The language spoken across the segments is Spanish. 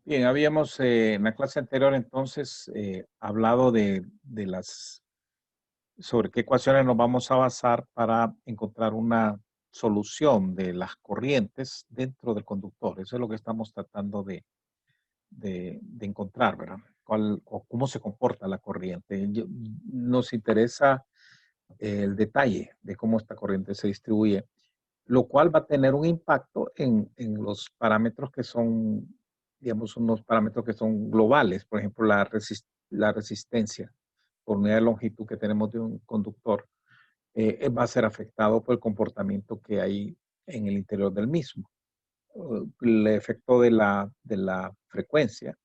Bien, habíamos en la clase anterior entonces hablado sobre qué ecuaciones nos vamos a basar para encontrar una solución de las corrientes dentro del conductor. Eso es lo que estamos tratando de encontrar, ¿verdad? O cómo se comporta la corriente. Nos interesa el detalle de cómo esta corriente se distribuye, lo cual va a tener un impacto en los parámetros que son, digamos, unos parámetros que son globales. Por ejemplo, la resistencia por unidad de longitud que tenemos de un conductor va a ser afectado por el comportamiento que hay en el interior del mismo. El efecto de la frecuencia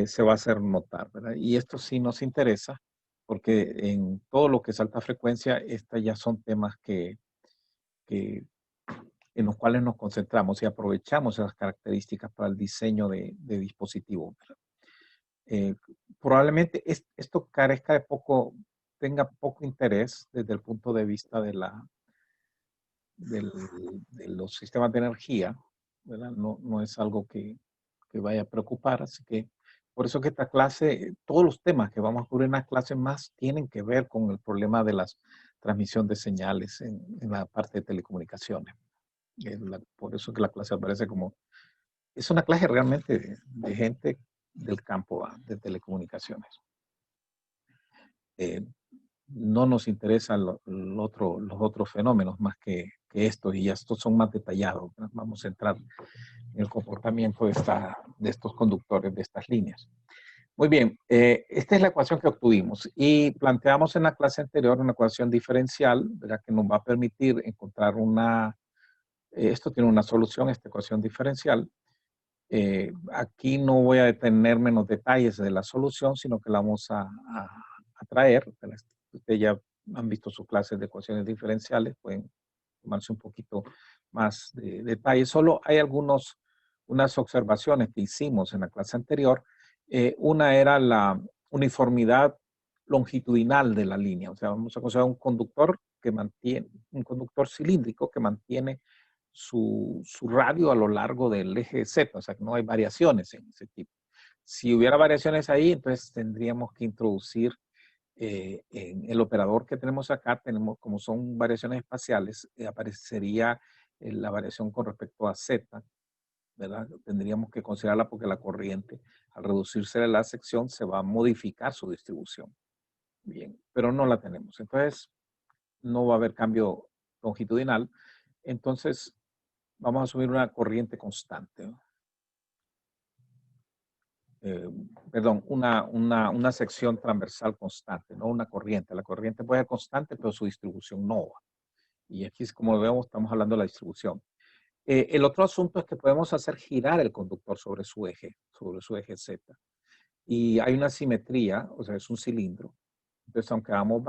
se va a hacer notar, ¿verdad? Y esto sí nos interesa porque en todo lo que es alta frecuencia, estas ya son temas que en los cuales nos concentramos y aprovechamos esas características para el diseño de dispositivos. Eh, Probablemente esto carezca tenga poco interés desde el punto de vista del- de los sistemas de energía, ¿verdad? No es algo que vaya a preocupar, así que por eso que esta clase, todos los temas que vamos a cubrir en la clase más tienen que ver con el problema de la transmisión de señales en la parte de telecomunicaciones. Por eso que la clase aparece como, es una clase realmente de gente del campo de telecomunicaciones. Eh, no nos interesan los otros fenómenos más que estos, y estos son más detallados, ¿no? Vamos a entrar en el comportamiento de estos conductores, de estas líneas. Muy bien, esta es la ecuación que obtuvimos y planteamos en la clase anterior una ecuación diferencial, ¿verdad? Que nos va a permitir encontrar esto tiene una solución, esta ecuación diferencial. Aquí no voy a detenerme en los detalles de la solución, sino que la vamos a traer. Ustedes ya han visto sus clases de ecuaciones diferenciales, pueden tomarse un poquito más de detalle. Solo hay unas observaciones que hicimos en la clase anterior. Una era la uniformidad longitudinal de la línea. O sea, vamos a considerar un conductor cilíndrico que mantiene su radio a lo largo del eje Z, o sea, que no hay variaciones en ese tipo. Si hubiera variaciones ahí, entonces tendríamos que introducir en el operador que tenemos acá, como son variaciones espaciales, aparecería la variación con respecto a Z, ¿verdad? Tendríamos que considerarla porque la corriente, al reducirse la sección, se va a modificar su distribución. Bien, pero no la tenemos. Entonces, no va a haber cambio longitudinal. Entonces, vamos a asumir una corriente constante, ¿no? eh, Perdón, una sección transversal constante, no una corriente. La corriente puede ser constante, pero su distribución no va. Y aquí, como vemos, estamos hablando de la distribución. El otro asunto es que podemos hacer girar el conductor sobre su eje Z. Y hay una simetría, o sea, es un cilindro. Entonces, aunque hagamos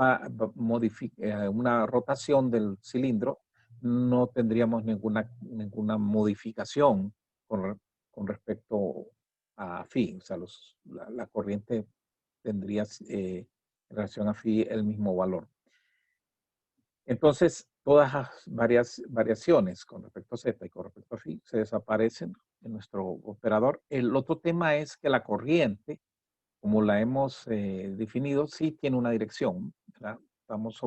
una rotación del cilindro, no tendríamos ninguna modificación con, con respecto a phi. O sea, la corriente tendría en relación a phi el mismo valor. Entonces, todas las variaciones con respecto a z y con respecto a phi se desaparecen en nuestro operador. El otro tema es que la corriente, como la hemos definido, sí tiene una dirección, ¿verdad? Estamos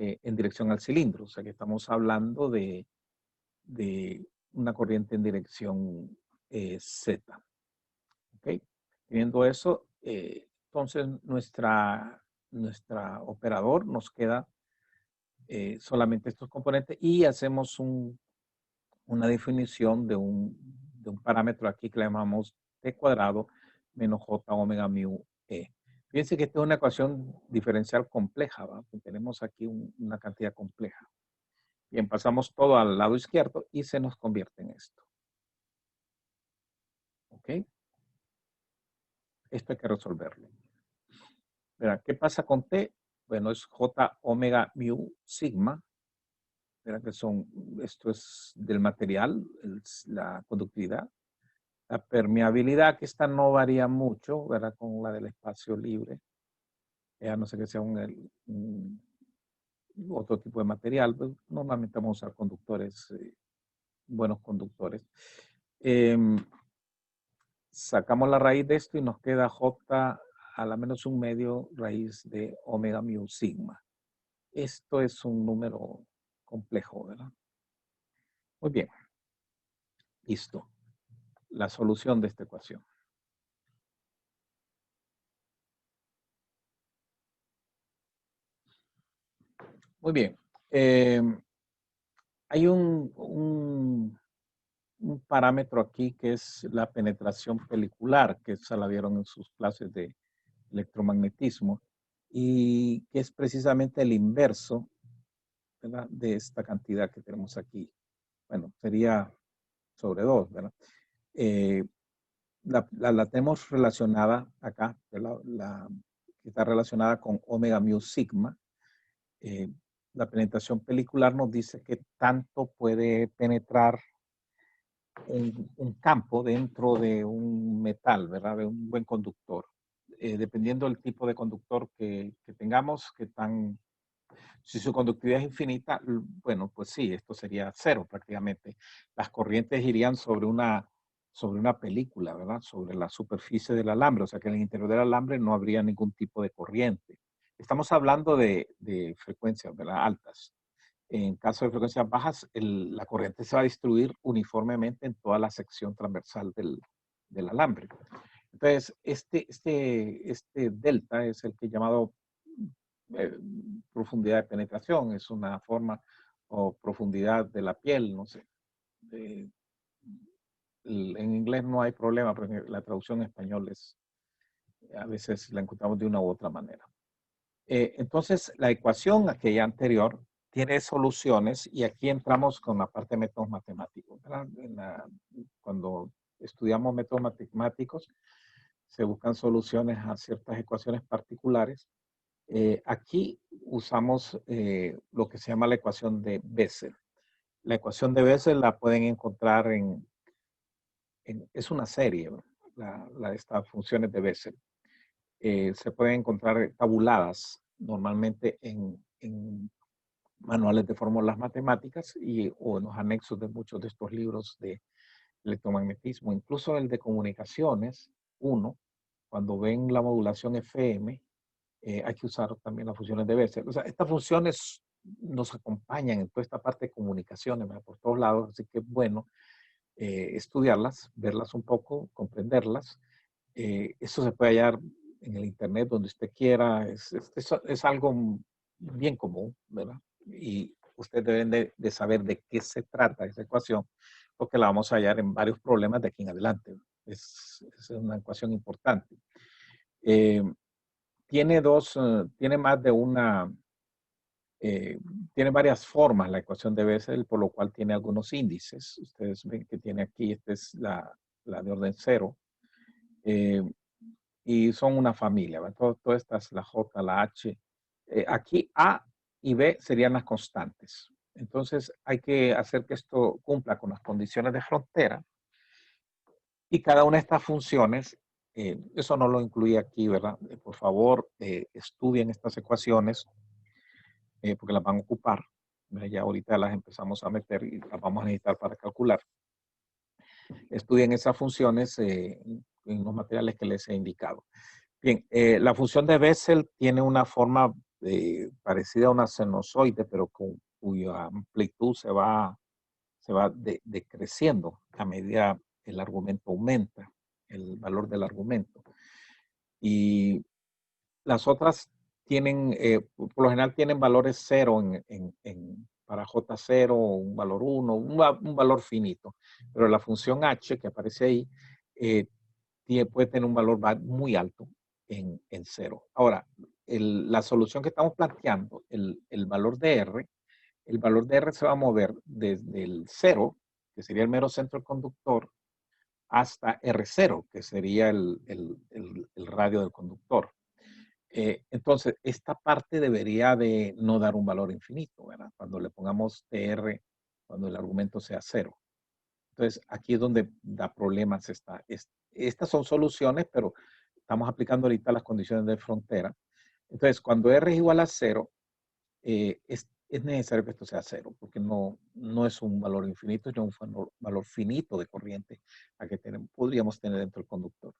en dirección al cilindro, o sea que estamos hablando de una corriente en dirección Z. ¿Ok? Viendo eso, entonces nuestra operador nos queda solamente estos componentes y hacemos una definición de un parámetro aquí que le llamamos t cuadrado menos j omega mu e. Fíjense que esta es una ecuación diferencial compleja, ¿va? Tenemos aquí una cantidad compleja. Bien, pasamos todo al lado izquierdo y se nos convierte en esto. ¿Ok? Esto hay que resolverlo. Verá, ¿qué pasa con t? Bueno, es j omega mu sigma. Verá que esto es del material, la conductividad. La permeabilidad, que esta no varía mucho, ¿verdad? Con la del espacio libre. A no ser que sea otro tipo de material, pues normalmente vamos a usar conductores, buenos conductores. Sacamos la raíz de esto y nos queda J a la menos un medio raíz de omega mu sigma. Esto es un número complejo, ¿verdad? Muy bien. Listo. La solución de esta ecuación. Muy bien. Hay un parámetro aquí que es la penetración pelicular, que esa la vieron en sus clases de electromagnetismo, y que es precisamente el inverso, ¿verdad?, de esta cantidad que tenemos aquí. Bueno, sería sobre 2, ¿verdad? La tenemos relacionada acá, que está relacionada con omega mu sigma. La penetración pelicular nos dice que tanto puede penetrar un campo dentro de un metal, ¿verdad? De un buen conductor. Dependiendo del tipo de conductor que tengamos, si su conductividad es infinita, bueno, pues sí, esto sería cero prácticamente. Las corrientes irían sobre una película, ¿verdad? Sobre la superficie del alambre, o sea que en el interior del alambre no habría ningún tipo de corriente. Estamos hablando de frecuencias, ¿verdad?, altas. En caso de frecuencias bajas, la corriente se va a distribuir uniformemente en toda la sección transversal del alambre. Entonces, este delta es el que he llamado eh, profundidad de penetración, es una forma o profundidad de la piel, no sé. Eh, en inglés no hay problema, pero en la traducción en español a veces la encontramos de una u otra manera. Entonces, la ecuación aquella anterior tiene soluciones y aquí entramos con la parte de métodos matemáticos. Cuando estudiamos métodos matemáticos, se buscan soluciones a ciertas ecuaciones particulares. Aquí usamos lo que se llama la ecuación de Bessel. La ecuación de Bessel la pueden encontrar es una serie, de estas funciones de Bessel. Se pueden encontrar tabuladas normalmente en manuales de fórmulas matemáticas o en los anexos de muchos de estos libros de electromagnetismo, incluso el de comunicaciones, cuando ven la modulación FM, hay que usar también las funciones de Bessel. O sea, estas funciones nos acompañan en toda esta parte de comunicaciones, ¿verdad?, por todos lados, así que es bueno estudiarlas, verlas un poco, comprenderlas. Eso se puede hallar en el internet donde usted quiera, es algo bien común, ¿verdad? Y ustedes deben de saber de qué se trata esa ecuación, porque la vamos a hallar en varios problemas de aquí en adelante. Es una ecuación importante. Eh, tiene más de una, tiene varias formas la ecuación de Bessel, por lo cual tiene algunos índices. Ustedes ven que tiene aquí, esta es la de orden cero. Y son una familia, todas estas, la J, la H. Aquí A y B serían las constantes. Entonces hay que hacer que esto cumpla con las condiciones de frontera y cada una de estas funciones, eso no lo incluí aquí, ¿verdad? Por favor, estudien estas ecuaciones porque las van a ocupar. Ya ahorita las empezamos a meter y las vamos a necesitar para calcular. Estudien esas funciones en los materiales que les he indicado. Bien, la función de Bessel tiene una forma parecida a una sinusoide, pero cuya amplitud se va decreciendo a medida que el argumento aumenta, el valor del argumento. Y las otras tienen, por lo general tienen valores cero para J0, un valor 1, un valor finito. Pero la función H que aparece ahí puede tener un valor muy alto en cero. Ahora, la solución que estamos planteando, el valor de R se va a mover desde el 0, que sería el mero centro del conductor, hasta R0, que sería el radio del conductor. Entonces, esta parte debería de no dar un valor infinito, ¿verdad? Cuando le pongamos TR, cuando el argumento sea 0. Entonces, aquí es donde da problemas. Estas son soluciones, pero estamos aplicando ahorita las condiciones de frontera. Entonces, cuando R es igual a 0, es necesario que esto sea cero, porque no es un valor infinito, sino un valor finito de corriente a que podríamos tener dentro del conductor,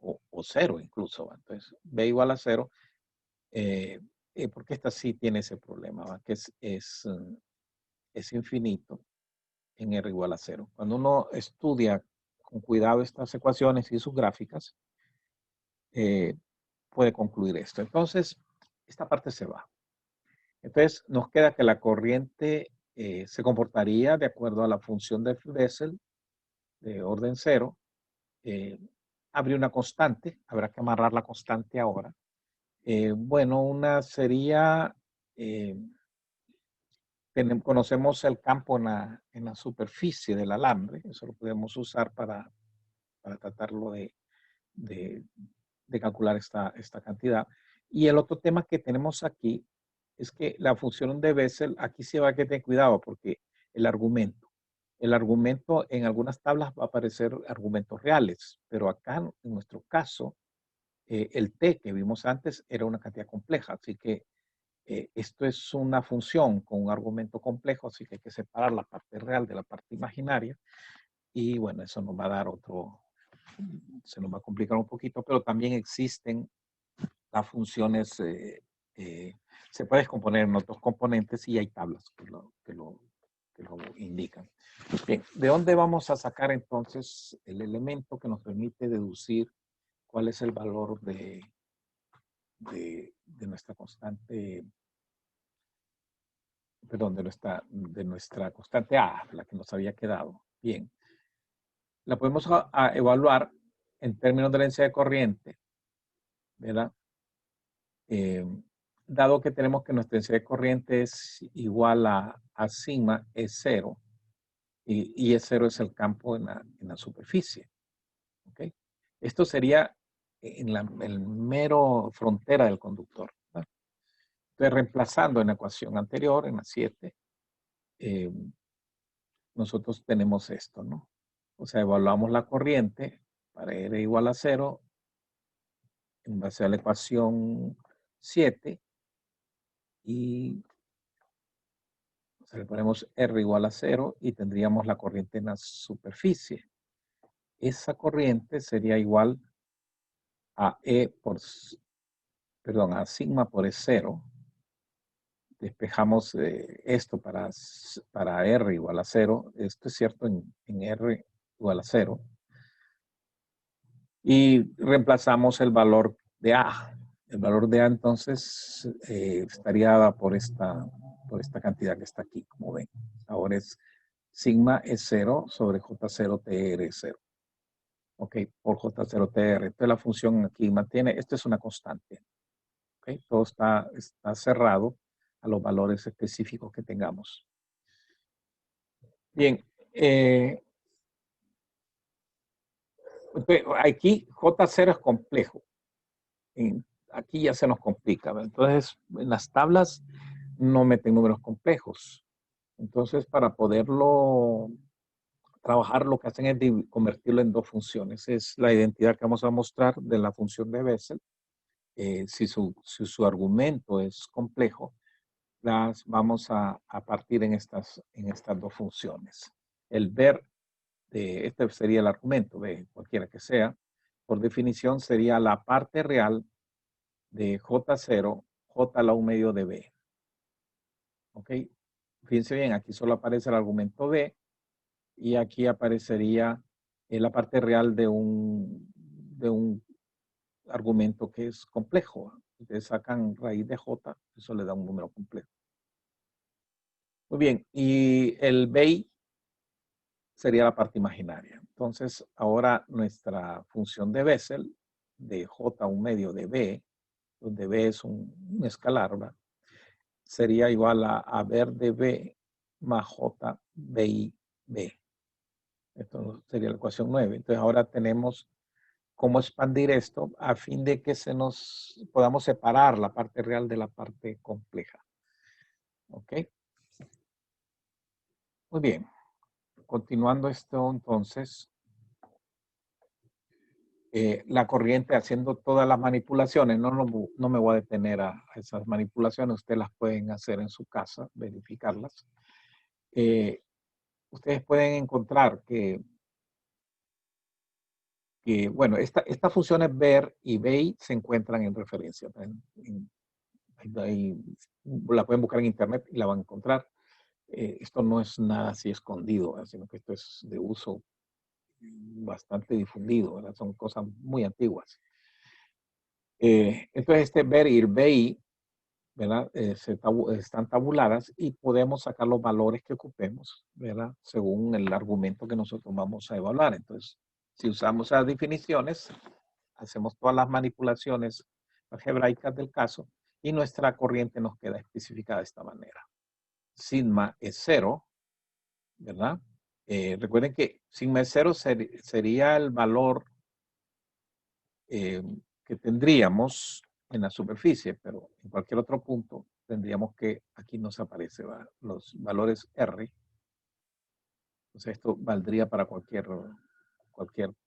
o cero incluso. ¿Va? Entonces, B igual a cero, porque esta sí tiene ese problema, ¿va? Que es infinito en R igual a cero. Cuando uno estudia con cuidado estas ecuaciones y sus gráficas, puede concluir esto. Entonces, esta parte se va. Entonces, nos queda que la corriente se comportaría de acuerdo a la función de Bessel de orden cero. Habría una constante, habrá que amarrar la constante ahora. Bueno, una sería, conocemos el campo en la superficie del alambre, eso lo podemos usar para tratarlo de calcular esta cantidad. Y el otro tema que tenemos aquí es que la función de Bessel, aquí sí va a que tener cuidado porque el argumento en algunas tablas va a aparecer argumentos reales, pero acá en nuestro caso, el t que vimos antes era una cantidad compleja, así que esto es una función con un argumento complejo, así que hay que separar la parte real de la parte imaginaria y bueno, eso nos va a dar se nos va a complicar un poquito, pero también existen las funciones, se puede descomponer en otros componentes y hay tablas que lo indican. Bien, ¿de dónde vamos a sacar entonces el elemento que nos permite deducir cuál es el valor de nuestra constante, perdón, de nuestra constante A, la que nos había quedado? Bien, la podemos evaluar en términos de la densidad de corriente, ¿verdad? Dado que tenemos que nuestra densidad de corriente es igual a sigma, es cero, y E0 es el campo en la superficie. ¿Okay? Esto sería en el mero frontera del conductor. ¿Verdad? Entonces, reemplazando en la ecuación anterior, en la 7, nosotros tenemos esto, ¿no? O sea, evaluamos la corriente para R igual a 0 en base a la ecuación 7 y le ponemos R igual a 0 y tendríamos la corriente en la superficie. Esa corriente sería igual a a sigma por E0. Despejamos esto para R igual a 0. Esto es cierto en R igual a 0. Y reemplazamos el valor de A. El valor de A entonces estaría dada por esta cantidad que está aquí, como ven. Ahora es sigma es 0 sobre J0TR es 0. Ok, por J0TR. Entonces la función aquí mantiene, esto es una constante. Ok, todo está cerrado a los valores específicos que tengamos. Bien, aquí J0 es complejo. Aquí ya se nos complica. Entonces, en las tablas no meten números complejos. Entonces, para poderlo trabajar, lo que hacen es convertirlo en dos funciones. Es la identidad que vamos a mostrar de la función de Bessel. Si su argumento es complejo, las vamos a partir en estas dos funciones. El ver, este sería el argumento, de cualquiera que sea, por definición sería la parte real de J0, J a la 1 medio de B. ¿Ok? Fíjense bien, aquí solo aparece el argumento B y aquí aparecería la parte real de un argumento que es complejo. Ustedes sacan raíz de J, eso le da un número complejo. Muy bien, y el BI sería la parte imaginaria. Entonces, ahora nuestra función de Bessel, de J a 1 medio de B, donde B es un escalar, ¿verdad? Sería igual a ver de B más J, BI, B. Esto sería la ecuación 9. Entonces, ahora tenemos cómo expandir esto a fin de que podamos separar la parte real de la parte compleja. ¿Ok? Muy bien. Continuando esto, entonces, la corriente haciendo todas las manipulaciones. No me voy a detener a esas manipulaciones. Ustedes las pueden hacer en su casa, verificarlas. Ustedes pueden encontrar bueno, estas funciones ver y BEI se encuentran en referencia. Ahí la pueden buscar en internet y la van a encontrar. Esto no es nada así escondido, sino que esto es de uso bastante difundido, ¿verdad? Son cosas muy antiguas. Entonces este ver y BEI, ¿verdad? Están tabuladas y podemos sacar los valores que ocupemos, ¿verdad? Según el argumento que nosotros vamos a evaluar. Entonces, si usamos esas definiciones, hacemos todas las manipulaciones algebraicas del caso y nuestra corriente nos queda especificada de esta manera. Sigma es 0, ¿verdad? Recuerden que sigma es 0 sería el valor que tendríamos en la superficie, pero en cualquier otro punto tendríamos que, aquí nos aparece, ¿verdad? Los valores R. Entonces esto valdría para cualquier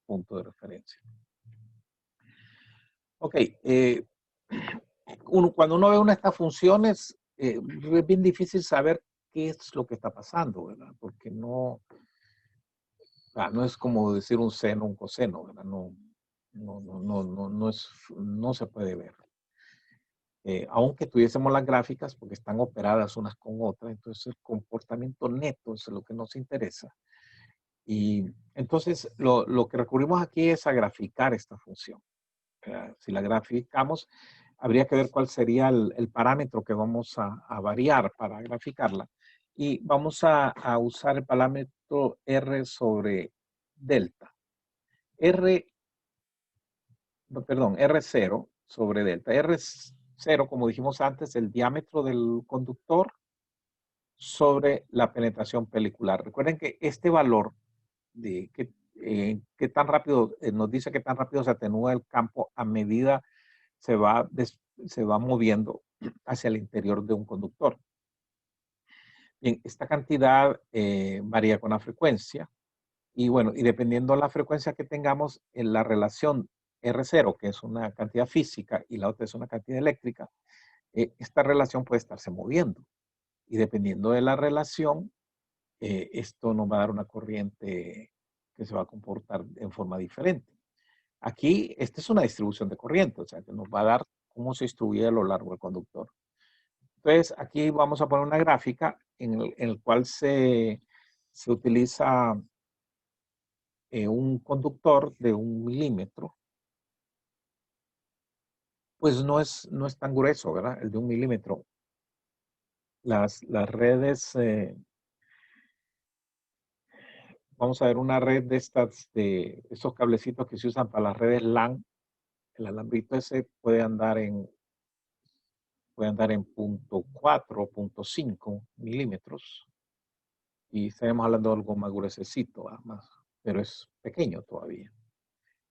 punto de referencia. Ok, cuando uno ve una de estas funciones, es bien difícil saber qué es lo que está pasando, ¿verdad? Porque no es como decir un seno, un coseno, ¿verdad? No se puede ver. Aunque tuviésemos las gráficas, porque están operadas unas con otras, entonces el comportamiento neto es lo que nos interesa. Y entonces lo que recurrimos aquí es a graficar esta función. Si la graficamos, habría que ver cuál sería el parámetro que vamos a variar para graficarla. Y vamos a usar el parámetro R sobre delta. R0 sobre delta. R0, como dijimos antes, el diámetro del conductor sobre la penetración pelicular. Recuerden que este valor de qué tan rápido, nos dice que tan rápido se atenúa el campo a medida se va moviendo hacia el interior de un conductor. Bien, esta cantidad varía con la frecuencia y bueno, y dependiendo de la frecuencia que tengamos en la relación R0, que es una cantidad física y la otra es una cantidad eléctrica, esta relación puede estarse moviendo y dependiendo de la relación, esto nos va a dar una corriente que se va a comportar en forma diferente. Aquí, esta es una distribución de corriente, o sea, que nos va a dar cómo se distribuye a lo largo del conductor. Entonces, aquí vamos a poner una gráfica en el cual se utiliza un conductor de 1 milímetro. Pues no es tan grueso, ¿verdad? El de 1 milímetro. Las redes, vamos a ver una red de estos cablecitos que se usan para las redes LAN. El alambrito ese puede andar en 0.4 o 0.5 milímetros. Y estaremos hablando de algo más gruesecito, más, pero es pequeño todavía.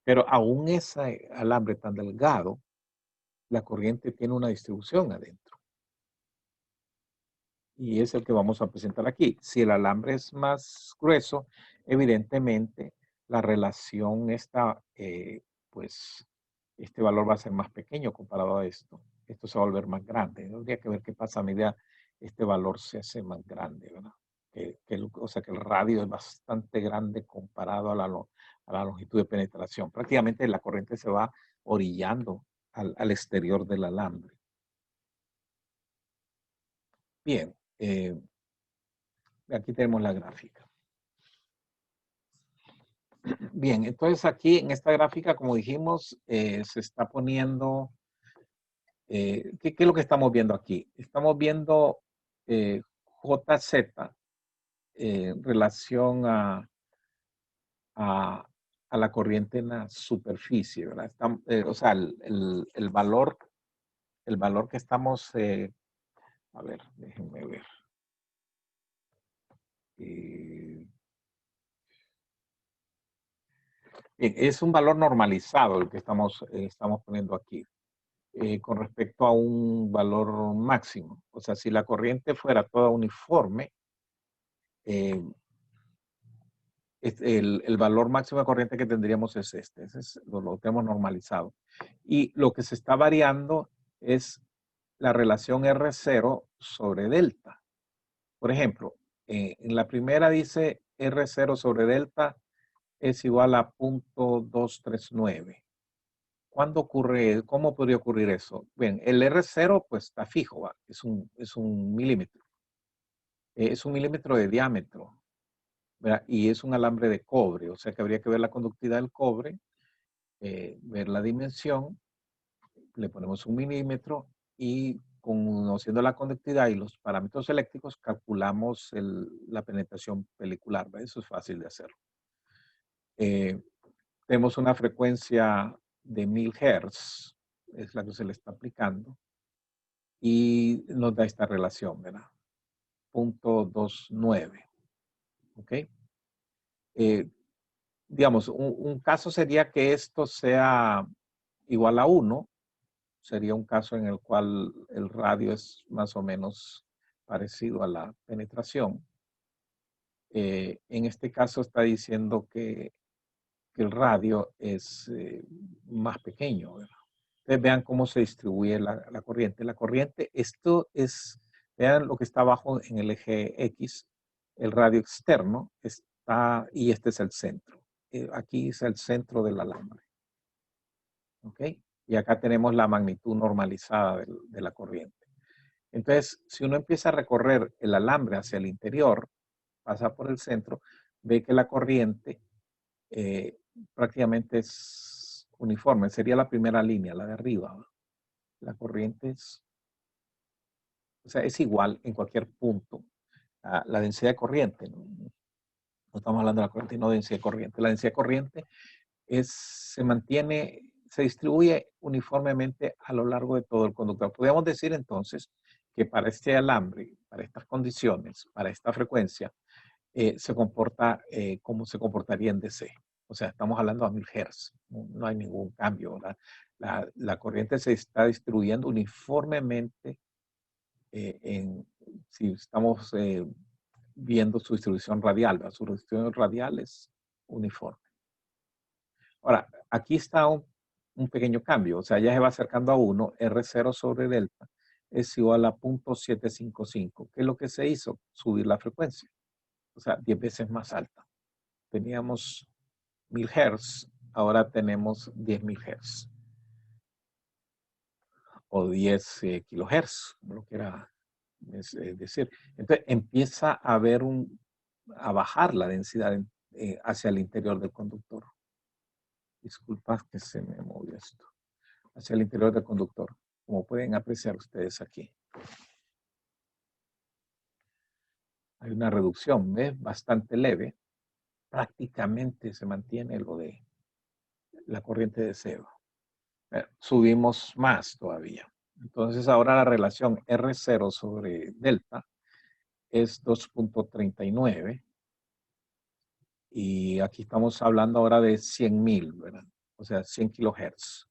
Pero aún ese alambre tan delgado, la corriente tiene una distribución adentro. Y es el que vamos a presentar aquí. Si el alambre es más grueso, evidentemente la relación está, pues, este valor va a ser más pequeño comparado a esto. Esto se va a volver más grande. Habría que ver qué pasa a medida este valor se hace más grande, ¿verdad? O sea que el radio es bastante grande comparado a la longitud de penetración. Prácticamente la corriente se va orillando al exterior del alambre. Bien, aquí tenemos la gráfica. Bien, entonces aquí en esta gráfica, como dijimos, se está poniendo, ¿qué es lo que estamos viendo aquí? Estamos viendo JZ en relación a la corriente en la superficie, ¿verdad? O sea, el valor que estamos, a ver, déjenme ver. Es un valor normalizado el que estamos poniendo aquí con respecto a un valor máximo. O sea, si la corriente fuera toda uniforme, el valor máximo de corriente que tendríamos es este. Ese es lo tenemos normalizado. Y lo que se está variando es la relación R0 sobre delta. Por ejemplo, en la primera dice R0 sobre delta es igual a 0.239. ¿Cuándo ocurre? ¿Cómo podría ocurrir eso? Bien, el R0 pues está fijo, ¿va? Es un milímetro. Es un milímetro de diámetro, ¿verdad? Y es un alambre de cobre, o sea que habría que ver la conductividad del cobre, ver la dimensión, le ponemos un milímetro y conociendo la conductividad y los parámetros eléctricos calculamos la penetración pelicular, ¿verdad? Eso es fácil de hacerlo. Tenemos una frecuencia de 1000 Hz, es la que se le está aplicando, y nos da esta relación, ¿verdad? 0.29, ¿ok? Digamos, un caso sería que esto sea igual a 1, sería un caso en el cual el radio es más o menos parecido a la penetración. En este caso está diciendo que el radio es más pequeño, ¿verdad? Entonces vean cómo se distribuye la corriente. La corriente, esto es, vean lo que está abajo en el eje X, el radio externo está, y este es el centro. Aquí es el centro del alambre. ¿Ok? Y acá tenemos la magnitud normalizada de la corriente. Entonces, si uno empieza a recorrer el alambre hacia el interior, pasa por el centro, ve que la corriente prácticamente es uniforme. Sería la primera línea, la de arriba. La corriente es, o sea, es igual en cualquier punto. La densidad de corriente, no estamos hablando de la corriente, no densidad de corriente. La densidad de corriente se mantiene, se distribuye uniformemente a lo largo de todo el conductor. Podríamos decir entonces que para este alambre, para estas condiciones, para esta frecuencia, se comporta como se comportaría en DC. O sea, estamos hablando a 1000 Hz. No hay ningún cambio. La corriente se está distribuyendo uniformemente si estamos viendo su distribución radial. Su distribución radial es uniforme. Ahora, aquí está un pequeño cambio. O sea, ya se va acercando a 1. R0 sobre delta es igual a 0.755. ¿Qué es lo que se hizo? Subir la frecuencia. O sea, 10 veces más alta. Teníamos 1000 Hz, ahora tenemos 10.000 Hz. O 10 kilohertz, como lo quiera decir. Entonces empieza a haber a bajar la densidad hacia el interior del conductor. Disculpa que se me movió esto. Hacia el interior del conductor, como pueden apreciar ustedes aquí. Hay una reducción, ¿ves? Bastante leve. Prácticamente se mantiene lo de la corriente de SEO. Subimos más todavía. Entonces ahora la relación R0 sobre delta es 2.39 y aquí estamos hablando ahora de 100.000, ¿verdad? O sea, 100 kilohertz.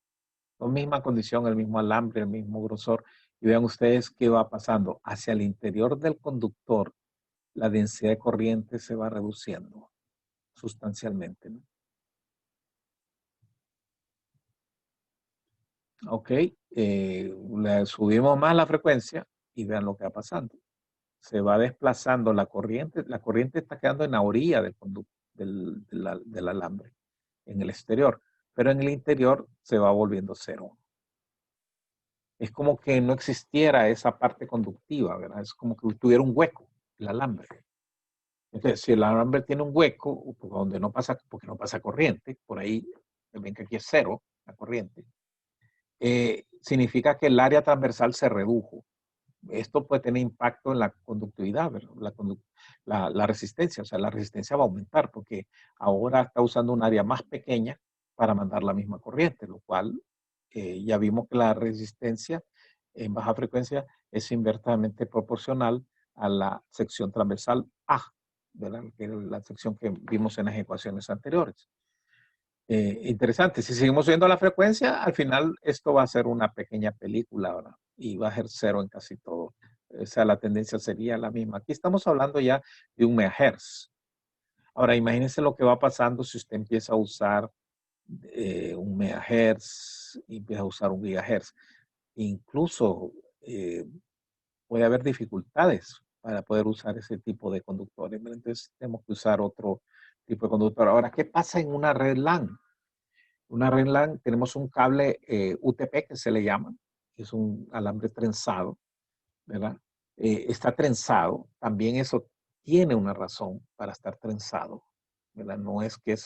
La misma condición, el mismo alambre, el mismo grosor. Y vean ustedes qué va pasando. Hacia el interior del conductor, la densidad de corriente se va reduciendo sustancialmente, ¿no? Ok, le subimos más la frecuencia y vean lo que va pasando. Se va desplazando la corriente está quedando en la orilla del alambre, en el exterior, pero en el interior se va volviendo cero. Es como que no existiera esa parte conductiva, ¿verdad? Es como que tuviera un hueco el alambre. Entonces, si el alambre tiene un hueco, donde no pasa, porque no pasa corriente, por ahí, ven que aquí es cero la corriente, significa que el área transversal se redujo. Esto puede tener impacto en la conductividad, la resistencia, o sea, la resistencia va a aumentar porque ahora está usando un área más pequeña para mandar la misma corriente, lo cual ya vimos que la resistencia en baja frecuencia es inversamente proporcional a la sección transversal A, ¿verdad? Que es la sección que vimos en las ecuaciones anteriores. Interesante, si seguimos subiendo la frecuencia, al final esto va a ser una pequeña película, ¿verdad? Y va a ser cero en casi todo. O sea, la tendencia sería la misma. Aquí estamos hablando ya de 1 MHz. Ahora, imagínense lo que va pasando si usted empieza a usar un megahertz y empieza a usar un gigahertz. Incluso puede haber dificultades para poder usar ese tipo de conductores. Entonces tenemos que usar otro tipo de conductor. Ahora, ¿qué pasa en una red LAN? Una red LAN tenemos un cable UTP que se le llama, que es un alambre trenzado, ¿verdad? Está trenzado, también eso tiene una razón para estar trenzado, ¿verdad? No es que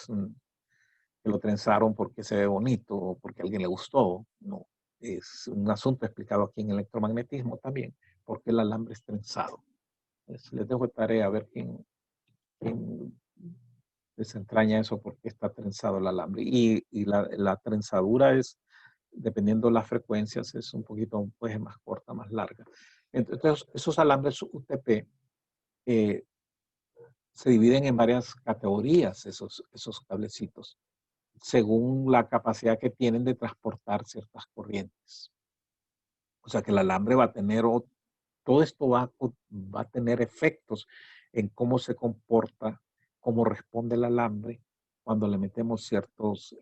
que lo trenzaron porque se ve bonito o porque a alguien le gustó, no. Es un asunto explicado aquí en electromagnetismo también, porque el alambre es trenzado. Les dejo de tarea a ver quién desentraña eso, porque está trenzado el alambre. Y la trenzadura es, dependiendo de las frecuencias, es un poquito pues, más corta, más larga. Entonces, esos alambres UTP eh, se dividen en varias categorías, esos cablecitos, según la capacidad que tienen de transportar ciertas corrientes. O sea que el alambre va a tener, todo esto va a tener efectos en cómo se comporta, cómo responde el alambre cuando le metemos ciertas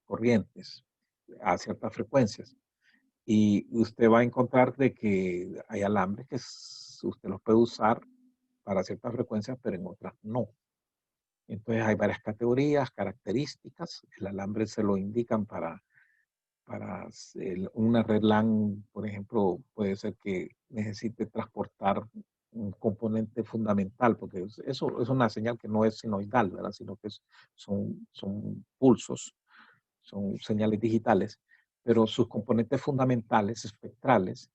corrientes a ciertas frecuencias. Y usted va a encontrar de que hay alambres que usted los puede usar para ciertas frecuencias, pero en otras no. Entonces hay varias categorías, características. El alambre se lo indican para una red LAN, por ejemplo, puede ser que necesite transportar un componente fundamental, porque eso es una señal que no es sinoidal, ¿verdad? Sino que son pulsos, son señales digitales, pero sus componentes fundamentales, espectrales,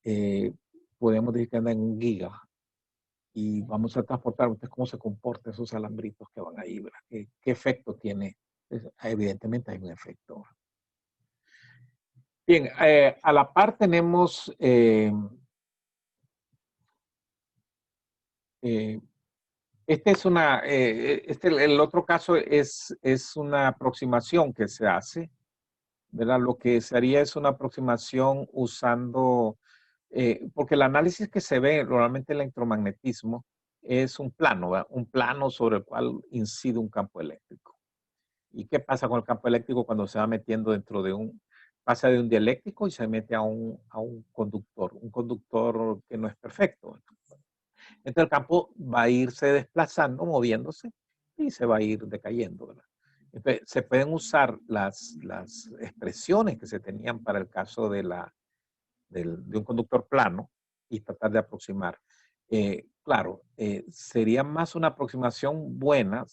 eh, podemos decir que andan en un giga, y vamos a transportar, ¿usted cómo se comportan esos alambritos que van ahí, ¿verdad? ¿Qué efecto tiene? Evidentemente hay un efecto. Bien, a la par tenemos el otro caso es una aproximación que se hace, ¿verdad? Lo que se haría es una aproximación usando, porque el análisis que se ve normalmente en el electromagnetismo es un plano, ¿verdad? Un plano sobre el cual incide un campo eléctrico. ¿Y qué pasa con el campo eléctrico cuando se va metiendo dentro de pasa de un dieléctrico y se mete a un conductor que no es perfecto? Entonces el campo va a irse desplazando, moviéndose y se va a ir decayendo, ¿verdad? Entonces, se pueden usar las expresiones que se tenían para el caso de un conductor plano y tratar de aproximar. Claro, sería más una aproximación buena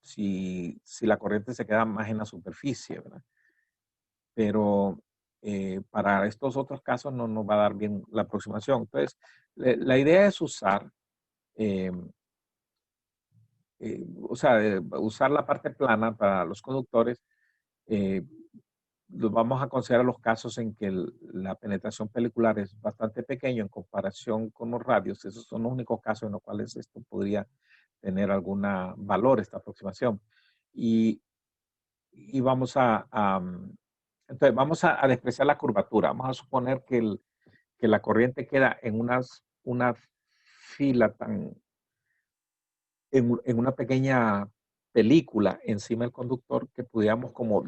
si la corriente se queda más en la superficie, ¿verdad? Pero para estos otros casos no nos va a dar bien la aproximación. Entonces, la idea es usar, eh, usar la parte plana para los conductores. eh, Vamos a considerar los casos en que la penetración pelicular es bastante pequeña en comparación con los radios. Esos son los únicos casos en los cuales esto podría tener algún valor, esta aproximación. Y, y entonces vamos a despreciar la curvatura. Vamos a suponer que la corriente queda en una fila en una pequeña película encima del conductor, que pudiéramos como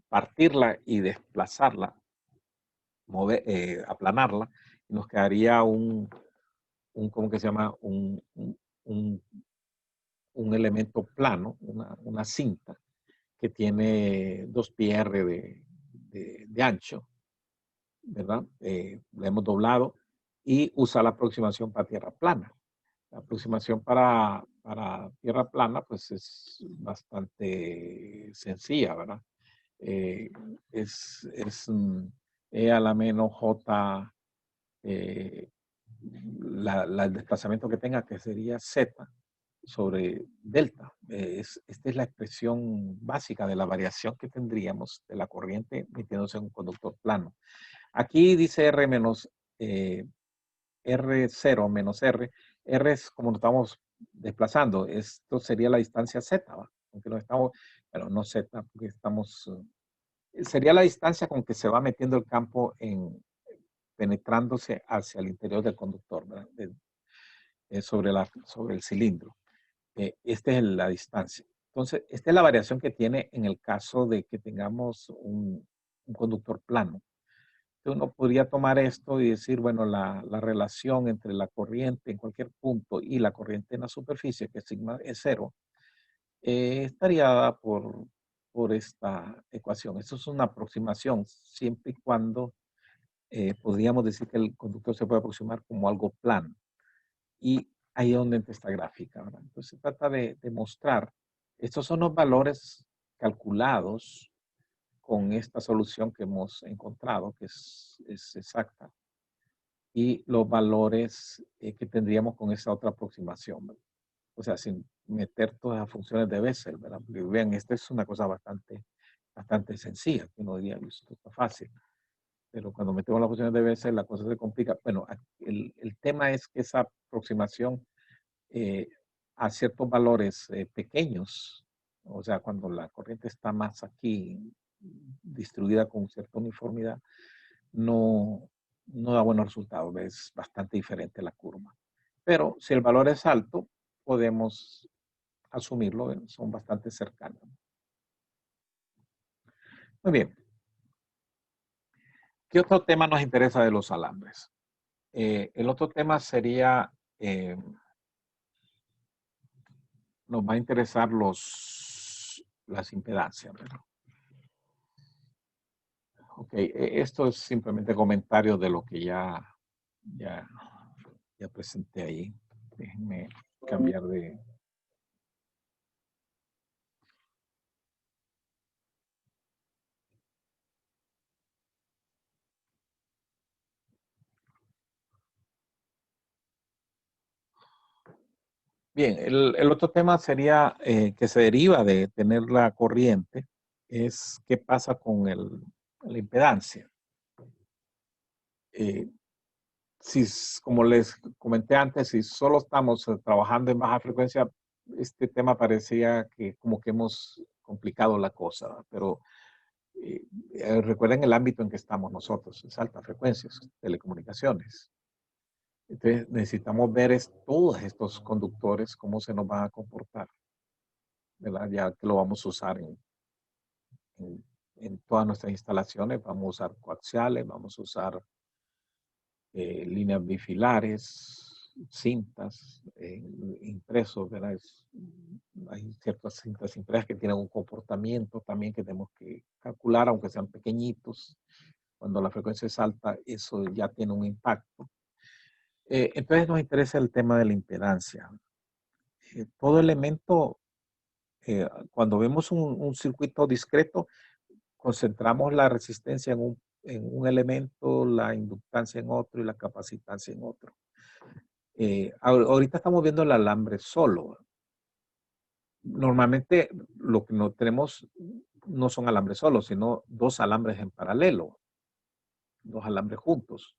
partirla y desplazarla, aplanarla, y nos quedaría ¿cómo que se llama? Un elemento plano, una cinta que tiene 2πr de ancho, ¿verdad? La hemos doblado y usa la aproximación para tierra plana. La aproximación para tierra plana, pues es bastante sencilla, ¿verdad? Eh, es E a la menos J, el desplazamiento que tenga, que sería Z sobre delta. Esta es la expresión básica de la variación que tendríamos de la corriente metiéndose en un conductor plano. Aquí dice R menos R0 menos R. R es como nos estamos desplazando. Esto sería la distancia Z, ¿va? Aunque no estamos, pero no Z, porque estamos... sería la distancia con que se va metiendo el campo penetrándose hacia el interior del conductor, ¿verdad? Sobre el cilindro. Esta es la distancia. Entonces, esta es la variación que tiene en el caso de que tengamos un conductor plano. Entonces, uno podría tomar esto y decir, bueno, la relación entre la corriente en cualquier punto y la corriente en la superficie, que sigma es cero, estaría dada por esta ecuación. Eso es una aproximación, siempre y cuando podríamos decir que el conductor se puede aproximar como algo plano. Y ahí es donde entra esta gráfica, ¿verdad? Entonces se trata de mostrar, estos son los valores calculados con esta solución que hemos encontrado, que es exacta, y los valores que tendríamos con esa otra aproximación, ¿verdad? O sea, sin meter todas las funciones de Bessel, ¿verdad? Porque vean, esta es una cosa bastante sencilla, que uno diría, esto está fácil. Pero cuando metemos las funciones de Bessel, la cosa se complica. Bueno, el tema es que esa aproximación eh, a ciertos valores pequeños, o sea, cuando la corriente está más aquí distribuida con cierta uniformidad, no, no da buenos resultados, es bastante diferente la curva. Pero si el valor es alto, podemos asumirlo, son bastante cercanos. Muy bien. ¿Qué otro tema nos interesa de los alambres? El otro tema sería, nos va a interesar las impedancias, ¿verdad? Ok, esto es simplemente comentario de lo que ya, ya presenté ahí. Déjenme cambiar de... Bien, el otro tema sería que se deriva de tener la corriente, es qué pasa con la impedancia. Eh, como les comenté antes, si solo estamos trabajando en baja frecuencia, este tema parecía que como que hemos complicado la cosa, pero recuerden el ámbito en que estamos nosotros, es alta frecuencias, telecomunicaciones. Entonces necesitamos ver todos estos conductores, cómo se nos van a comportar, ¿verdad? Ya que lo vamos a usar en, en todas nuestras instalaciones, vamos a usar coaxiales, vamos a usar líneas bifilares, cintas, impresos, ¿verdad? Hay ciertas cintas impresas que tienen un comportamiento también que tenemos que calcular, aunque sean pequeñitos. Cuando la frecuencia es alta, eso ya tiene un impacto. Entonces nos interesa el tema de la impedancia. Todo elemento, cuando vemos un circuito discreto, concentramos la resistencia en un elemento, la inductancia en otro y la capacitancia en otro. Ahorita estamos viendo el alambre solo. Normalmente lo que no tenemos no son alambres solos, sino dos alambres en paralelo, dos alambres juntos.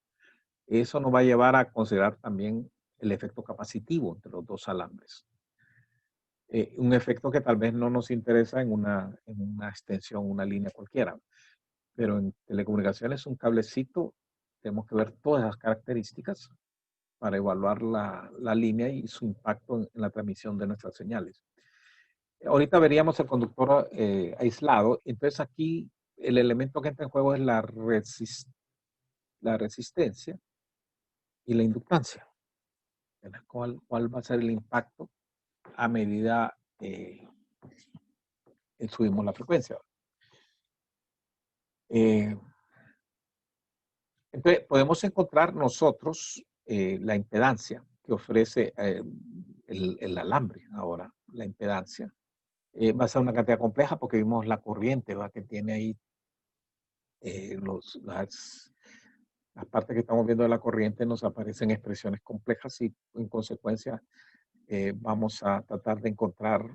Eso nos va a llevar a considerar también el efecto capacitivo entre los dos alambres. Un efecto que tal vez no nos interesa en una extensión, una línea cualquiera, pero en telecomunicaciones un cablecito, tenemos que ver todas las características para evaluar la línea y su impacto en la transmisión de nuestras señales. Ahorita veríamos el conductor aislado, entonces aquí el elemento que entra en juego es la resistencia y la inductancia. ¿Cuál va a ser el impacto a medida subimos la frecuencia? Eh, entonces, podemos encontrar nosotros la impedancia que ofrece el alambre ahora, la impedancia. Va a ser una cantidad compleja porque vimos la corriente, ¿va? Que tiene ahí las partes que estamos viendo de la corriente, nos aparecen expresiones complejas y en consecuencia vamos a tratar de encontrar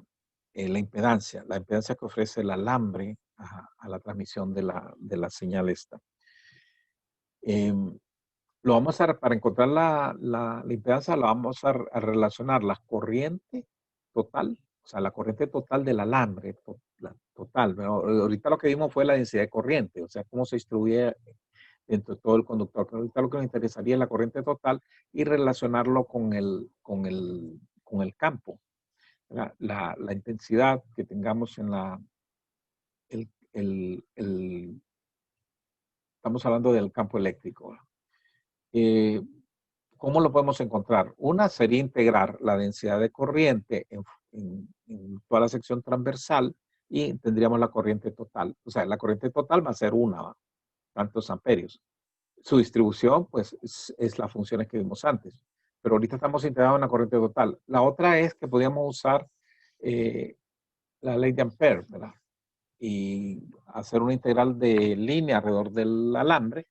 la impedancia que ofrece el alambre a la transmisión de la señal esta. Lo vamos a, para encontrar la impedancia, la vamos a relacionar la corriente total, o sea, la corriente total del alambre, la total. Ahorita lo que vimos fue la densidad de corriente, o sea, cómo se distribuye dentro de todo el conductor. Pero ahorita lo que nos interesaría es la corriente total y relacionarlo con el campo. la intensidad que tengamos en estamos hablando del campo eléctrico. ¿Cómo lo podemos encontrar? Una sería integrar la densidad de corriente en toda la sección transversal y tendríamos la corriente total. O sea, la corriente total va a ser tantos amperios. Su distribución, pues, es las funciones que vimos antes. Pero ahorita estamos integrados en la corriente total. La otra es que podríamos usar la ley de Ampere, ¿verdad? Y hacer una integral de línea alrededor del alambre,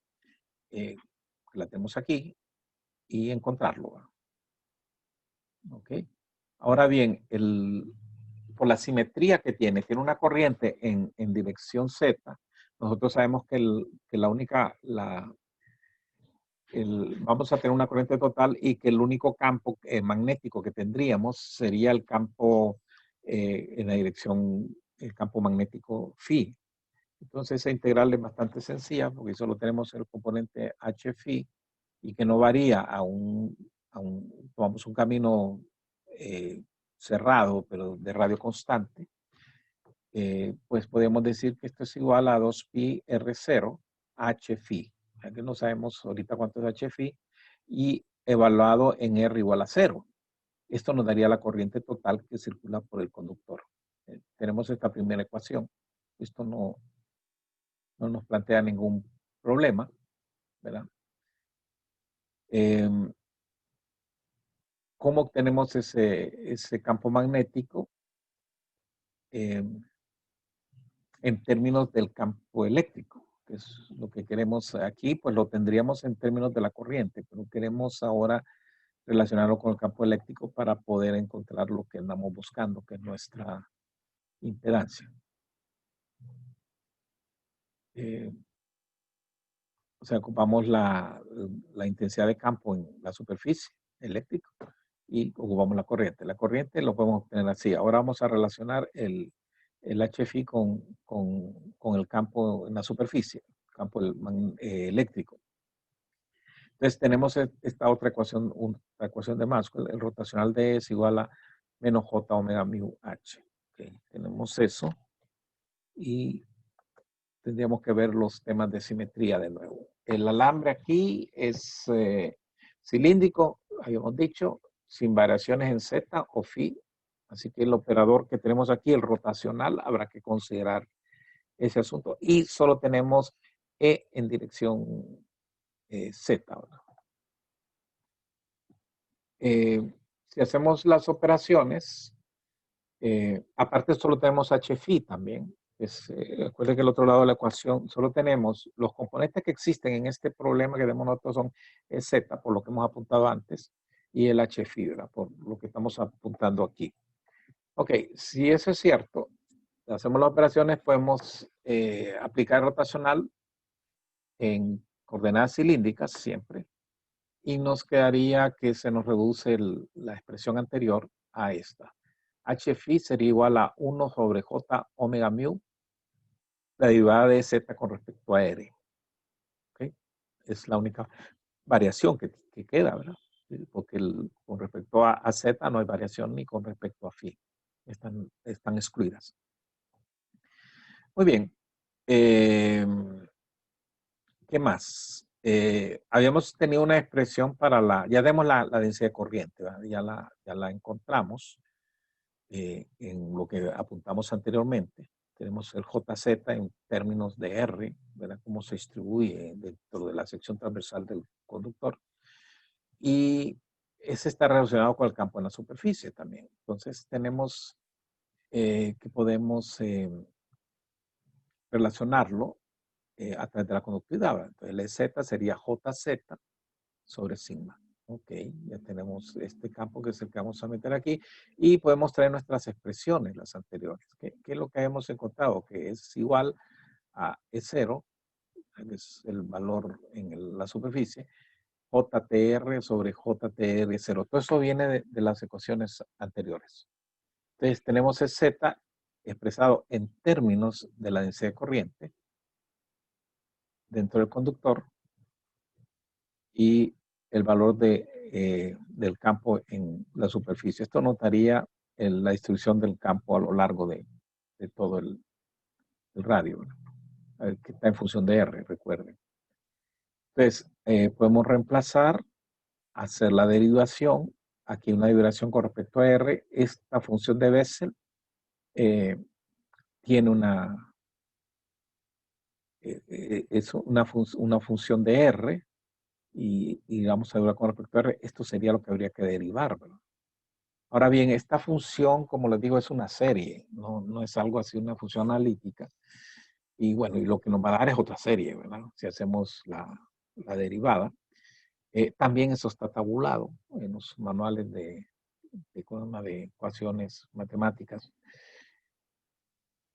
que la tenemos aquí, y encontrarlo, ¿verdad? ¿Ok? Ahora bien, por la simetría que tiene una corriente en dirección Z, nosotros sabemos que la única, vamos a tener una corriente total y que el único campo magnético que tendríamos sería el campo en la dirección, el campo magnético phi. Entonces esa integral es bastante sencilla porque solo tenemos el componente h phi y que no varía tomamos un camino cerrado, pero de radio constante, pues podemos decir que esto es igual a 2pi r0 h phi. Que no sabemos ahorita cuánto es h phi y evaluado en r igual a 0. Esto nos daría la corriente total que circula por el conductor. Tenemos esta primera ecuación. Esto no nos plantea ningún problema, ¿verdad? ¿Cómo obtenemos ese campo magnético en términos del campo eléctrico? Que es lo que queremos aquí, pues lo tendríamos en términos de la corriente, pero queremos ahora relacionarlo con el campo eléctrico para poder encontrar lo que andamos buscando, que es nuestra impedancia. O sea, ocupamos la intensidad de campo en la superficie eléctrica y ocupamos la corriente. La corriente lo podemos obtener así. Ahora vamos a relacionar el HFI con el campo en la superficie, el campo eléctrico. Entonces tenemos esta otra ecuación, la ecuación de Maxwell. El rotacional D es igual a menos J omega mu H. Okay. Tenemos eso y tendríamos que ver los temas de simetría de nuevo. El alambre aquí es cilíndrico, habíamos dicho, sin variaciones en Z o phi. Así que el operador que tenemos aquí, el rotacional, habrá que considerar ese asunto. Y solo tenemos E en dirección Z. Si hacemos las operaciones, aparte solo tenemos HFI también. Recuerden que el otro lado de la ecuación solo tenemos los componentes que existen en este problema que tenemos nosotros son Z, por lo que hemos apuntado antes, y el HFI, ¿verdad? Por lo que estamos apuntando aquí. Ok, si eso es cierto, hacemos las operaciones, podemos aplicar rotacional en coordenadas cilíndricas siempre, y nos quedaría que se nos reduce la expresión anterior a esta. HFI sería igual a 1 sobre J omega mu, la derivada de Z con respecto a R. ¿Okay? Es la única variación que queda, ¿verdad? Porque con respecto a Z no hay variación ni con respecto a phi. Están excluidas. Muy bien. ¿Qué más? Habíamos tenido una expresión para ya tenemos la densidad de corriente, ¿verdad? Ya la encontramos en lo que apuntamos anteriormente. Tenemos el JZ en términos de R, ¿verdad? Cómo se distribuye dentro de la sección transversal del conductor. Y ese está relacionado con el campo en la superficie también. Entonces tenemos que podemos relacionarlo a través de la conductividad. ¿Verdad? Entonces el Z sería JZ sobre sigma. Ok, ya tenemos este campo que es el que vamos a meter aquí y podemos traer nuestras expresiones, las anteriores. ¿Qué es lo que hemos encontrado? Que es igual a E0, que es el valor en la superficie, JTR sobre JTR0. Todo eso viene de las ecuaciones anteriores. Entonces tenemos el Z expresado en términos de la densidad de corriente dentro del conductor y el valor del campo en la superficie. Esto nos daría la distribución del campo a lo largo de todo el radio, que está en función de R, recuerden. Entonces, podemos reemplazar, hacer la derivación. Aquí una derivación con respecto a R. Esta función de Bessel tiene es una función de R y vamos a derivar con respecto a R. Esto sería lo que habría que derivar, ¿verdad? Ahora bien, esta función, como les digo, es una serie, no es algo así, una función analítica. Y bueno, y lo que nos va a dar es otra serie, ¿verdad? Si hacemos la derivada. También eso está tabulado en los manuales de ecuaciones matemáticas.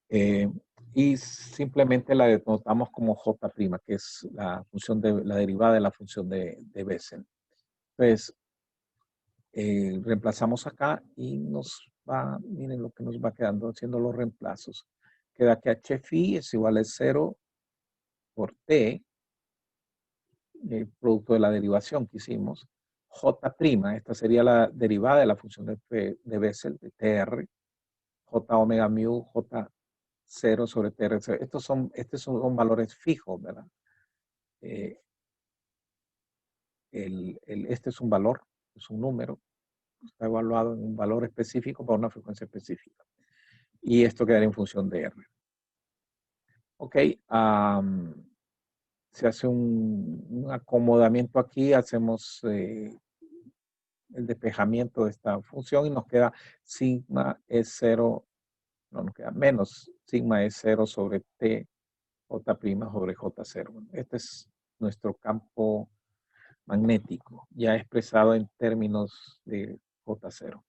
Y simplemente la denotamos como J', que es la función la derivada de la función de Bessel. Entonces, reemplazamos acá y nos va, miren lo que nos va quedando haciendo los reemplazos. Queda que HFI es igual a 0 por T, el producto de la derivación que hicimos. J', esta sería la derivada de la función de Bessel, de TR. J omega mu, J0 sobre TR. Estos son valores fijos, ¿verdad? Este es un valor, es un número. Está evaluado en un valor específico para una frecuencia específica. Y esto quedaría en función de R. Ok, se hace un acomodamiento aquí, hacemos el despejamiento de esta función y nos queda sigma es 0, no nos queda menos sigma es 0 sobre T J' sobre J0. Este es nuestro campo magnético, ya expresado en términos de J0.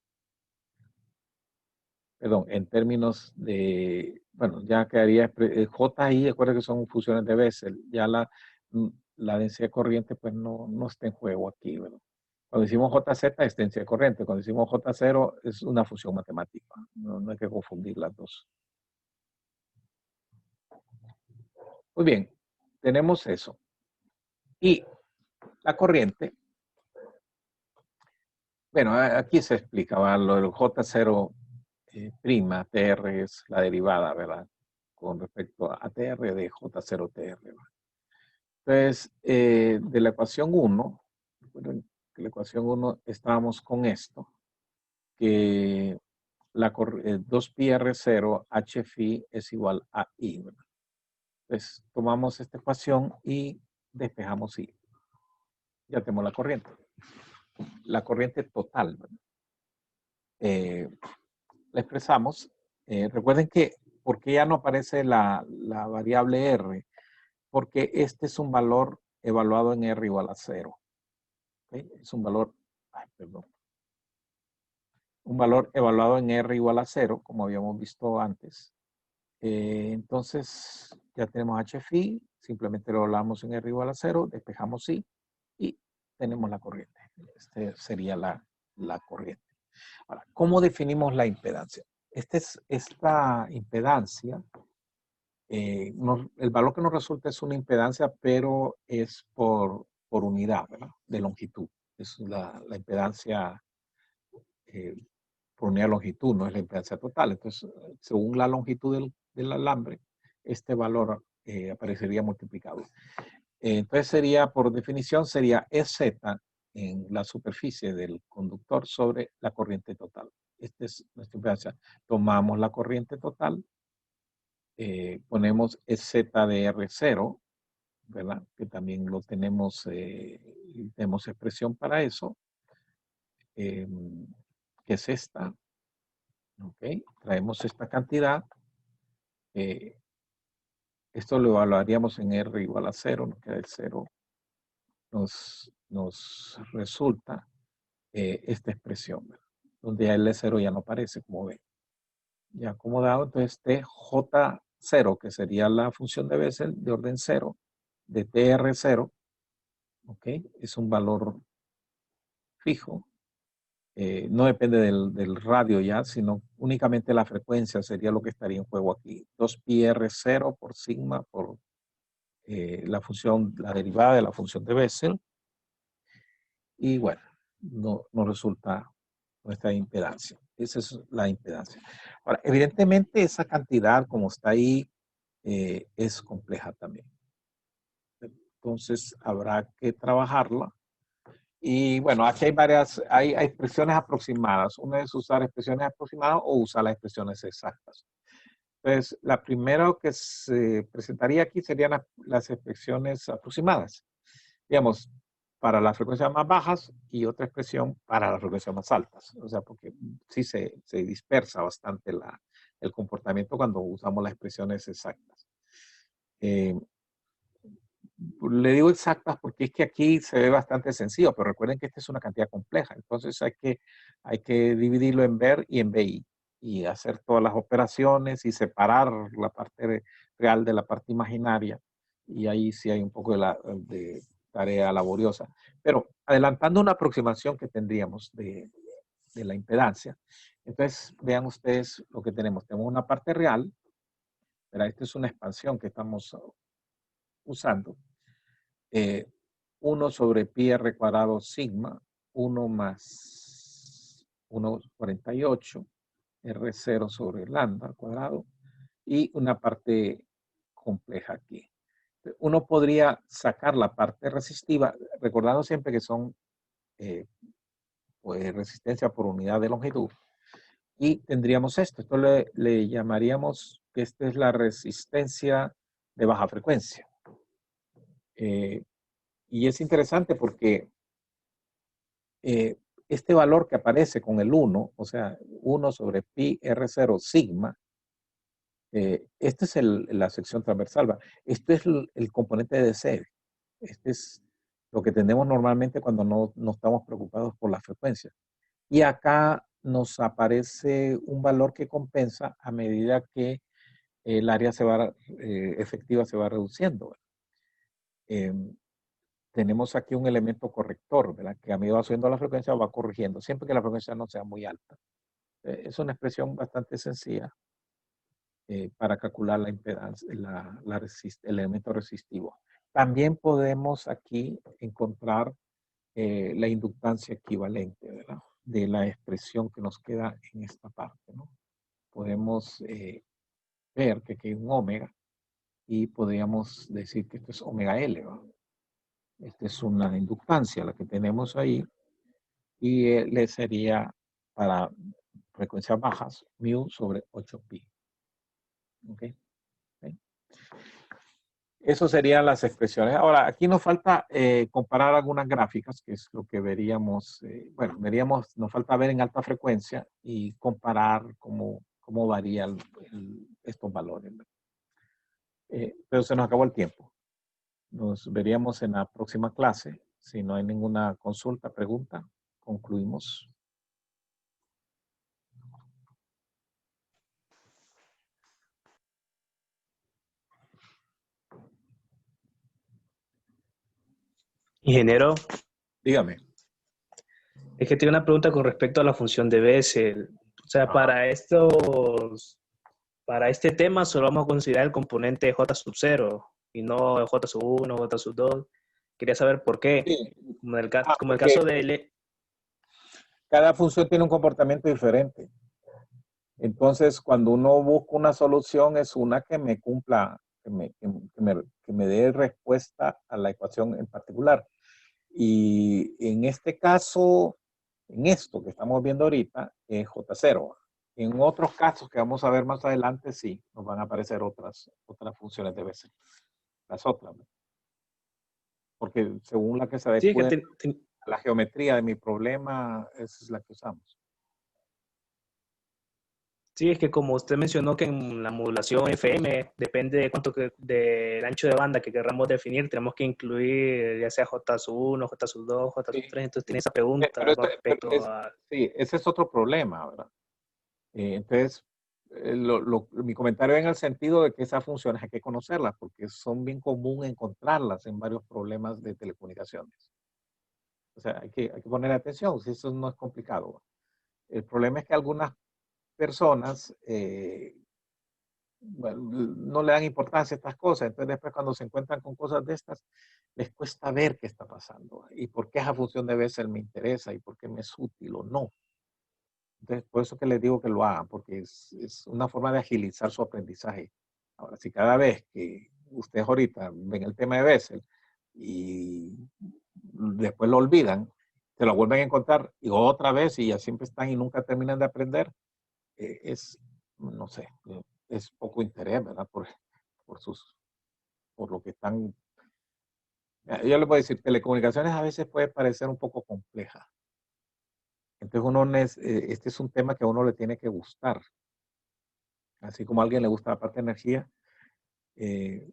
Perdón, en términos de, bueno, ya quedaría J y recuerda que son funciones de Bessel, ya la densidad corriente pues no está en juego aquí, ¿verdad? Cuando decimos JZ es densidad corriente, cuando decimos J0 es una función matemática, no hay que confundir las dos. Muy bien, tenemos eso. Y la corriente, bueno, aquí se explicaba lo del J0 prima, TR es la derivada, ¿verdad? Con respecto a TR de J0 TR, ¿verdad? Entonces, de la ecuación 1, recuerden que la ecuación 1 estábamos con esto, que 2πr0 HFI es igual a I, ¿verdad? Entonces, tomamos esta ecuación y despejamos I. Ya tenemos la corriente. La corriente total, ¿verdad? La expresamos. Recuerden que, ¿por qué ya no aparece la variable R? Porque este es un valor evaluado en R igual a 0. ¿Okay? Es un valor, un valor evaluado en R igual a 0, como habíamos visto antes. Entonces, ya tenemos HFI, simplemente lo evaluamos en R igual a 0, despejamos I y tenemos la corriente. Esta sería la corriente. Ahora, ¿cómo definimos la impedancia? Esta impedancia, el valor que nos resulta es una impedancia, pero es por unidad, ¿verdad? De longitud. Es la impedancia por unidad de longitud, no es la impedancia total. Entonces, según la longitud del alambre, este valor aparecería multiplicado. Entonces sería, por definición, sería EZ en la superficie del conductor sobre la corriente total. Esta es nuestra impedancia. Tomamos la corriente total, ponemos EZ de R0, ¿verdad? Que también lo tenemos, tenemos expresión para eso, que es esta. Ok, traemos esta cantidad. Esto lo evaluaríamos en R igual a 0, nos queda el 0. Nos resulta esta expresión, ¿verdad? Donde el L0 ya no aparece, como ven. Ya acomodado, entonces este J0, que sería la función de Bessel de orden 0, de TR0, ¿ok? Es un valor fijo. No depende del radio ya, sino únicamente la frecuencia sería lo que estaría en juego aquí. 2πr0 por sigma por la función, la derivada de la función de Bessel. Y bueno, no resulta nuestra impedancia. Esa es la impedancia. Ahora, evidentemente esa cantidad como está ahí es compleja también. Entonces habrá que trabajarla. Y bueno, aquí hay varias, hay expresiones aproximadas. Una es usar expresiones aproximadas o usar las expresiones exactas. Entonces, la primera que se presentaría aquí serían las expresiones aproximadas. Digamos, para las frecuencias más bajas y otra expresión para las frecuencias más altas. O sea, porque sí se dispersa bastante el comportamiento cuando usamos las expresiones exactas. Eh, Le digo exactas porque es que aquí se ve bastante sencillo, pero recuerden que esta es una cantidad compleja. Entonces hay que dividirlo en ver y en BI y hacer todas las operaciones y separar la parte real de la parte imaginaria. Y ahí sí hay un poco de tarea laboriosa. Pero adelantando una aproximación que tendríamos de la impedancia, entonces vean ustedes lo que tenemos. Tenemos una parte real, pero esta es una expansión que estamos usando. 1 sobre pi r cuadrado sigma, 1 más 1,48, R0 sobre lambda al cuadrado, y una parte compleja aquí. Uno podría sacar la parte resistiva, recordando siempre que son pues, resistencia por unidad de longitud, y tendríamos esto. Esto le llamaríamos que esta es la resistencia de baja frecuencia. Y es interesante porque este valor que aparece con el 1, o sea, 1 sobre pi r0 sigma, esta es la sección transversal. Este es el componente de DC. Este es lo que tenemos normalmente cuando no estamos preocupados por la frecuencia. Y acá nos aparece un valor que compensa a medida que el área efectiva se va reduciendo. Tenemos aquí un elemento corrector, ¿verdad? Que a medida va subiendo la frecuencia va corrigiendo, siempre que la frecuencia no sea muy alta. Es una expresión bastante sencilla para calcular la impedancia, el elemento resistivo. También podemos aquí encontrar la inductancia equivalente, ¿verdad? De la expresión que nos queda en esta parte, ¿no? Podemos ver que aquí hay un omega y podríamos decir que esto es omega L, ¿verdad? Esta es una inductancia, la que tenemos ahí, y L sería para frecuencias bajas, mu sobre 8pi. ¿Okay? ¿Okay? Eso serían las expresiones. Ahora, aquí nos falta comparar algunas gráficas, que es lo que veríamos, nos falta ver en alta frecuencia y comparar cómo varían estos valores. Pero se nos acabó el tiempo. Nos veríamos en la próxima clase. Si no hay ninguna consulta, pregunta, concluimos. Ingeniero, Dígame. es que tiene una pregunta con respecto a la función de Bessel. O sea, Ajá. para este tema solo vamos a considerar el componente J sub 0 y no J sub 1, J sub 2. Quería saber por qué. Sí. Como el Porque caso de L. cada función tiene un comportamiento diferente. Entonces, cuando uno busca una solución, es una que me cumpla, que me dé respuesta a la ecuación en particular. Y en este caso, en esto que estamos viendo ahorita, es J0. En otros casos que vamos a ver más adelante, sí, nos van a aparecer otras funciones de Bessel. Las otras. Porque según la que se Sí, es que adecue a la geometría de mi problema, esa es la que usamos. sí, es que como usted mencionó que en la modulación FM depende de del ancho de banda que queramos definir, tenemos que incluir ya sea J sub 1, J sub 2, J sub Sí. 3, entonces tiene esa Pero pregunta con respecto a... sí, ese es otro problema, ¿verdad? Entonces, mi comentario en el sentido de que esas funciones hay que conocerlas porque son bien común encontrarlas en varios problemas de telecomunicaciones. O sea, hay que poner atención, si eso no es complicado. El problema es que algunas personas bueno, no le dan importancia a estas cosas, entonces después cuando se encuentran con cosas de estas, les cuesta ver qué está pasando y por qué esa función de Bessel me interesa y por qué me es útil o no. Entonces, por eso que les digo que lo hagan, porque es una forma de agilizar su aprendizaje. Ahora, si cada vez que ustedes ahorita ven el tema de Bessel y después lo olvidan, se lo vuelven a encontrar y otra vez y ya siempre están y nunca terminan de aprender, no sé, es poco interés, ¿verdad? Por, sus, por lo que están. Yo les voy a decir, telecomunicaciones a veces puede parecer un poco compleja. Entonces, este es un tema que a uno le tiene que gustar. Así como a alguien le gusta la parte de energía, eh,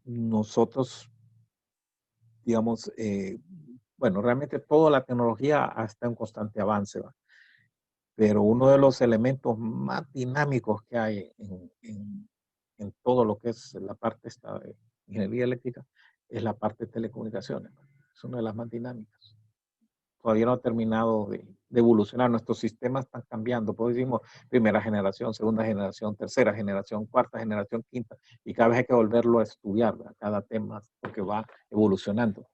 nosotros, digamos, bueno, realmente toda la tecnología está en constante avance, ¿va? Pero uno de los elementos más dinámicos que hay en todo lo que es la parte esta de ingeniería eléctrica es la parte de telecomunicaciones, ¿va? Es una de las más dinámicas. Todavía no ha terminado de evolucionar. Nuestros sistemas están cambiando. Pues decimos primera generación, segunda generación, tercera generación, cuarta generación, quinta. Y cada vez hay que volverlo a estudiar, ¿verdad? Cada tema porque va evolucionando.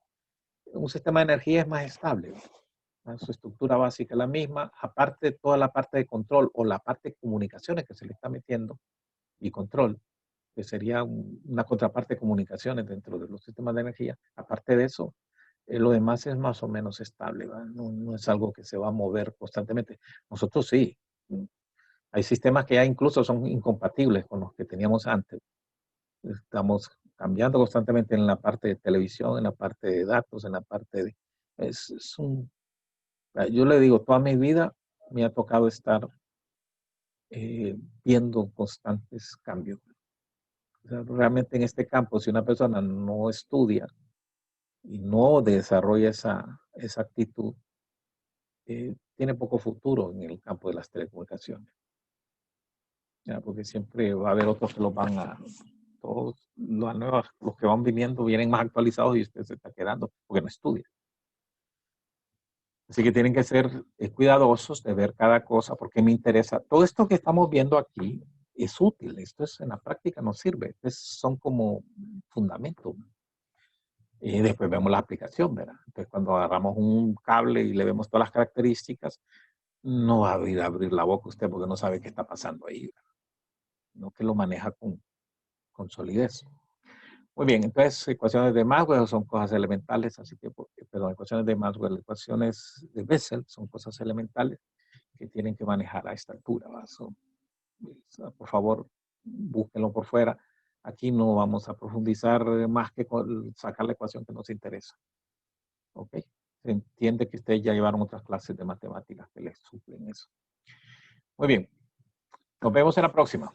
Un sistema de energía es más estable, ¿verdad? Su estructura básica es la misma. Aparte de toda la parte de control o la parte de comunicaciones que se le está metiendo y control, que sería una contraparte de comunicaciones dentro de los sistemas de energía. Aparte de eso, lo demás es más o menos estable, no, no, es algo que se va a mover constantemente. Nosotros sí. Hay sistemas que ya incluso son incompatibles con los que teníamos antes. Estamos cambiando constantemente en la parte de televisión, en la parte de datos, en la parte de... Yo le digo, toda mi vida me ha tocado estar viendo constantes cambios. O sea, realmente en este campo, si una persona no estudia y no desarrolla esa actitud, tiene poco futuro en el campo de las telecomunicaciones. ¿Ya? Porque siempre va a haber otros que los van a, todos los que van viniendo vienen más actualizados y usted se está quedando porque no estudia. Así que tienen que ser cuidadosos de ver cada cosa porque me interesa. Todo esto que estamos viendo aquí es útil. Esto es en la práctica nos sirve. Son como fundamentos. Y después vemos la aplicación, ¿verdad? Entonces, cuando agarramos un cable y le vemos todas las características, no va a abrir la boca usted porque no sabe qué está pasando ahí, ¿verdad? No que lo maneja con solidez. Muy bien, entonces ecuaciones de Maxwell son cosas elementales, así que, perdón, ecuaciones de Maxwell, ecuaciones de Bessel son cosas elementales que tienen que manejar a esta altura. Por favor, búsquenlo por fuera. Aquí no vamos a profundizar más que sacar la ecuación que nos interesa. ¿Ok? Se entiende que ustedes ya llevaron otras clases de matemáticas que les suplen eso. Muy bien. Nos vemos en la próxima.